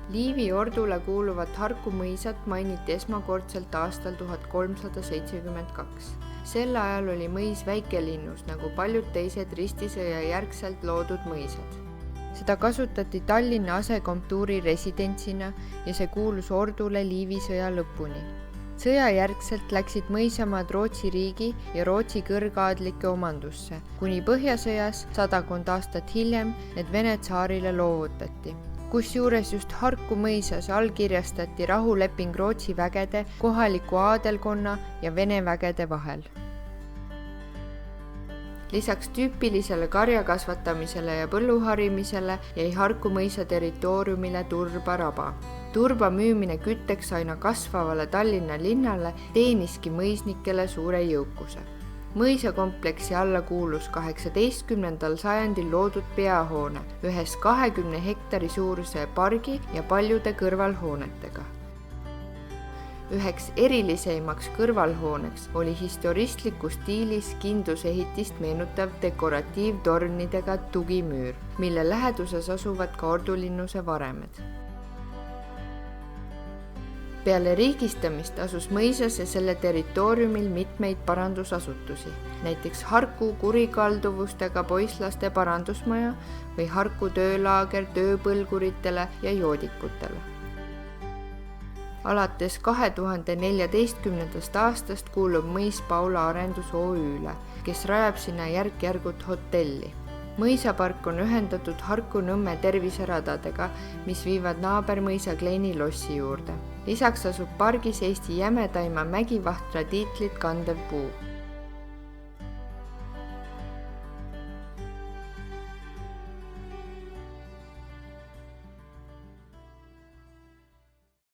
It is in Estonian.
Liivi ordule kuuluvat Harku mõisat mainiti esmakordselt aastal 1372. Sel ajal oli mõis väikelinnus nagu paljud teised ristisõja järgselt loodud mõisad. Seda kasutati Tallinna asekomtuuri residentsina ja see kuulus ordule Liivi sõja lõpuni. Sõja järgselt läksid mõisamaad Rootsi riigi ja Rootsi kõrgaadlike omandusse, kuni Põhjasõjas 100 aastat hiljem need Vene tsaarile loovutati. Kusjuures just Harku mõisas allkirjastati rahuleping Rootsi vägede, kohaliku aadelkonna ja Vene vägede vahel. Lisaks tüüpilisele karjakasvatamisele ja põlluharimisele jäi Harku mõisa territooriumile turbaraba. Turba müümine kütteks aina kasvavale Tallinna linnale teeniski mõisnikele suure jõukuse. Mõisakompleksi alla kuulus 18. sajandil loodud peahoone ühes 20 hektari suuruse pargi ja paljude kõrvalhoonetega. Üheks eriliseimaks kõrvalhooneks oli historistliku stiilis kindlusehitist meenutav dekoratiivtornidega tugimüür, mille läheduses asuvad ka ordulinnuse varemed. Peale riigistamist asus mõisas ja selle territooriumil mitmeid parandusasutusi, näiteks Harku kurikalduvustega poisslaste parandusmaja või Harku töölaager tööpõlguritele ja joodikutele. Alates 2014. aastast kuulub mõis Paula Arendus OÜ-le, kes rajab sinna järk-järgult hotelli. Mõisapark on ühendatud Harku-Nõmme terviseradadega, mis viivad naabermõisa Kleini lossi juurde. Lisaks asub pargis Eesti jämedaima mägivahtra tiitlit kandev puu.